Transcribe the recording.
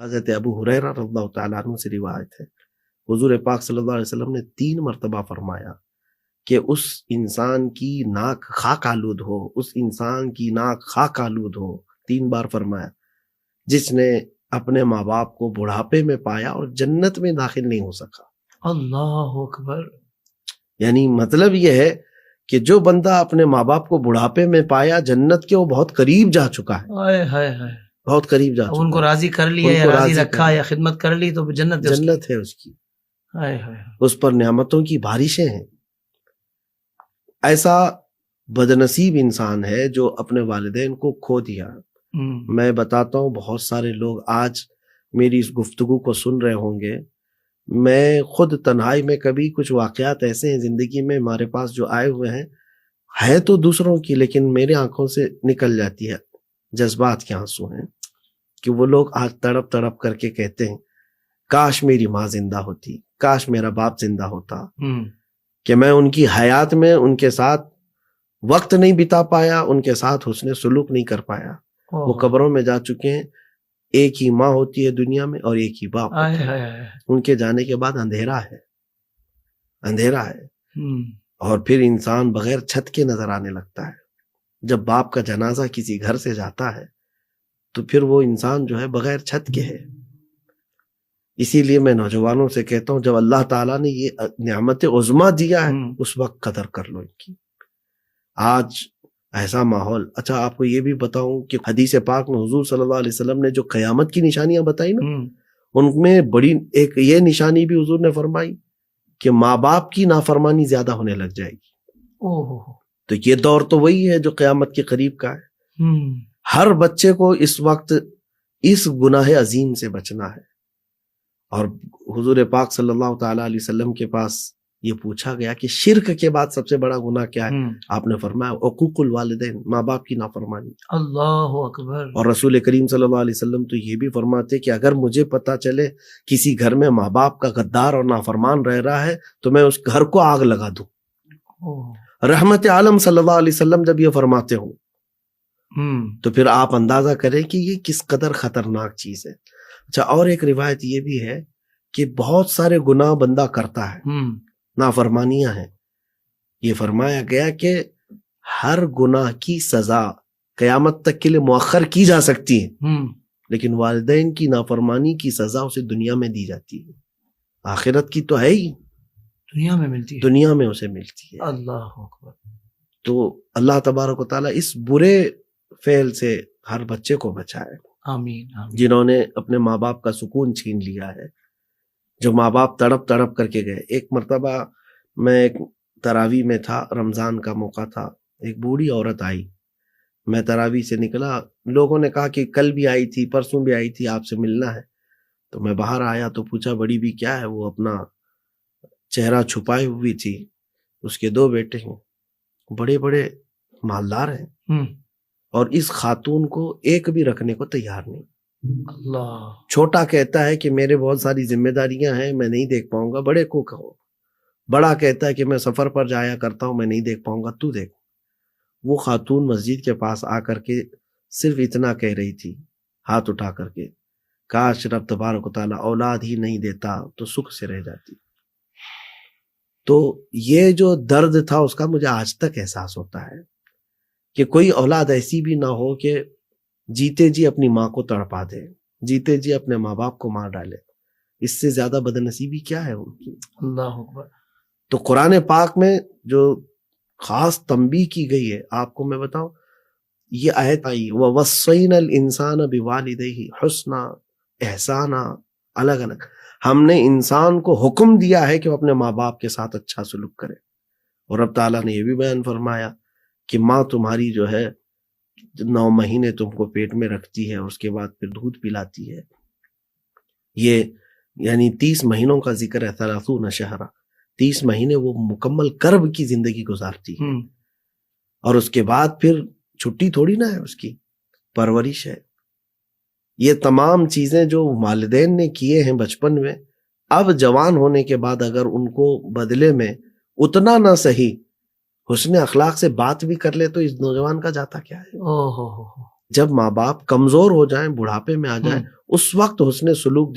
حضرت ابو ہریرہ رضی اللہ تعالیٰ عنہ سے روایت ہے، حضور پاک صلی اللہ علیہ وسلم نے 3 مرتبہ فرمایا کہ اس انسان کی ناک خاک آلود ہو، اس انسان کی ناک خاک آلود ہو، 3 بار فرمایا، جس نے اپنے ماں باپ کو بڑھاپے میں پایا اور جنت میں داخل نہیں ہو سکا۔ اللہ اکبر۔ یعنی مطلب یہ ہے کہ جو بندہ اپنے ماں باپ کو بڑھاپے میں پایا جنت کے، وہ بہت قریب جا چکا ہے، ہائے ہائے ہائے، بہت قریب جا چکا ان کو راضی کر لیا یا راضی رکھا یا خدمت کر لی تو جنت ہے اس کی، ہائے ہائے، اس پر نعمتوں کی بارشیں ہیں۔ ایسا بدنصیب انسان ہے جو اپنے والدین کو کھو دیا۔ میں بتاتا ہوں، بہت سارے لوگ آج میری اس گفتگو کو سن رہے ہوں گے، میں خود تنہائی میں کبھی کچھ واقعات ایسے ہیں زندگی میں ہمارے پاس جو آئے ہوئے ہیں، ہے تو دوسروں کی لیکن میرے آنکھوں سے نکل جاتی ہے، جذبات کے آنسو ہیں، کہ وہ لوگ آج تڑپ تڑپ کر کے کہتے ہیں کاش میری ماں زندہ ہوتی، کاش میرا باپ زندہ ہوتا، کہ میں ان کی حیات میں ان کے ساتھ وقت نہیں بتا پایا، ان کے ساتھ حسن سلوک نہیں کر پایا۔ وہ قبروں میں جا چکے ہیں، ایک ہی ماں ہوتی ہے دنیا میں اور ایک ہی باپ ہوتا ہے، ان کے جانے کے بعد اندھیرا ہے، اندھیرا ہے، اور پھر انسان بغیر چھت کے نظر آنے لگتا ہے۔ جب باپ کا جنازہ کسی گھر سے جاتا ہے تو پھر وہ انسان جو ہے بغیر چھت کے ہے۔ اسی لیے میں نوجوانوں سے کہتا ہوں، جب اللہ تعالیٰ نے یہ نعمت عظمیٰ دیا ہے اس وقت قدر کر لو ان کی۔ آج ایسا ماحول، اچھا آپ کو یہ بھی بتاؤں کہ حدیث پاک میں حضور صلی اللہ علیہ وسلم نے جو قیامت کی نشانیاں بتائی نا، ان میں بڑی ایک یہ نشانی بھی حضور نے فرمائی کہ ماں باپ کی نافرمانی زیادہ ہونے لگ جائے گی۔ تو یہ دور تو وہی ہے جو قیامت کے قریب کا ہے۔ ہر بچے کو اس وقت اس گناہ عظیم سے بچنا ہے۔ اور حضور پاک صلی اللہ تعالیٰ علیہ وسلم کے پاس یہ پوچھا گیا کہ شرک کے بعد سب سے بڑا گناہ کیا ہے؟ آپ نے فرمایا عقوق الوالدین، ماں باپ کی نافرمانی۔ اللہ اکبر۔ اور رسول کریم صلی اللہ علیہ وسلم تو یہ بھی فرماتے کہ اگر مجھے پتا چلے کسی گھر میں ماں باپ کا غدار اور نافرمان رہ رہا ہے تو میں اس گھر کو آگ لگا دوں۔ رحمت عالم صلی اللہ علیہ وسلم جب یہ فرماتے ہوں تو پھر آپ اندازہ کریں کہ یہ کس قدر خطرناک چیز ہے۔ اچھا، اور ایک روایت یہ بھی ہے کہ بہت سارے گناہ بندہ کرتا ہے، نافرمانیاں ہیں، یہ فرمایا گیا کہ ہر گناہ کی سزا قیامت تک کے لیے مؤخر کی جا سکتی ہے، لیکن والدین کی نافرمانی کی سزا اسے دنیا میں دی جاتی ہے، آخرت کی تو ہے ہی، دنیا میں ملتی ہے، دنیا میں اسے ملتی ہے۔ اللہ اکبر۔ تو اللہ تبارک و تعالیٰ اس برے فعل سے ہر بچے کو بچائے، آمین آمین۔ جنہوں نے اپنے ماں باپ کا سکون چھین لیا ہے، جو ماں باپ تڑپ تڑپ کر کے گئے۔ ایک مرتبہ میں ایک تراویح میں تھا، رمضان کا موقع تھا، ایک بوڑھی عورت آئی، میں تراویح سے نکلا، لوگوں نے کہا کہ کل بھی آئی تھی، پرسوں بھی آئی تھی، آپ سے ملنا ہے۔ تو میں باہر آیا تو پوچھا بڑی بھی کیا ہے؟ وہ اپنا چہرہ چھپائے ہوئی تھی، اس کے 2 بیٹے ہیں، بڑے بڑے مالدار ہیں، اور اس خاتون کو ایک بھی رکھنے کو تیار نہیں۔ اللہ۔ چھوٹا کہتا ہے کہ میرے بہت ساری ذمہ داریاں ہیں، میں نہیں دیکھ پاؤں گا، بڑے کو کہو۔ بڑا کہتا ہے کہ میں سفر پر جایا کرتا ہوں، میں نہیں دیکھ پاؤں گا، تو دیکھ۔ وہ خاتون مسجد کے پاس آ کر کے صرف اتنا کہہ رہی تھی، ہاتھ اٹھا کر کے، کاش رب تبارک و تعالیٰ اولاد ہی نہیں دیتا تو سکھ سے رہ جاتی۔ تو یہ جو درد تھا اس کا مجھے آج تک احساس ہوتا ہے کہ کوئی اولاد ایسی بھی نہ ہو کہ جیتے جی اپنی ماں کو تڑپا دے، جیتے جی اپنے ماں باپ کو مار ڈالے۔ اس سے زیادہ بدنصیبی کیا ہے ان کی؟ اللہ اکبر۔ تو قرآن پاک میں جو خاص تنبیہ کی گئی ہے، آپ کو میں بتاؤں، یہ آیت آئی وَوَصَّيْنَا الْإِنسَانَ بِوَالِدَيْهِ حُسْنًا، احسانہ، الگ الگ، ہم نے انسان کو حکم دیا ہے کہ وہ اپنے ماں باپ کے ساتھ اچھا سلوک کرے۔ اور رب تعالیٰ نے یہ بھی بیان فرمایا کہ ماں تمہاری جو ہے 9 مہینے تم کو پیٹ میں رکھتی ہے، اس کے بعد پھر دودھ پلاتی ہے۔ یہ یعنی 30 مہینوں کا ذکر ہے، 30 شہرا، 30 مہینے وہ مکمل کرب کی زندگی گزارتی ہے، اور اس کے بعد پھر چھٹی تھوڑی نہ ہے، اس کی پرورش ہے۔ یہ تمام چیزیں جو والدین نے کیے ہیں بچپن میں، اب جوان ہونے کے بعد اگر ان کو بدلے میں اتنا نہ صحیح حسن اخلاق سے بات بھی کر لے تو اس نوجوان کا جاتا کیا ہے؟ جب ماں باپ کمزور ہو جائیں، بڑھاپے میں آ جائیں، اس وقت حسن سلوک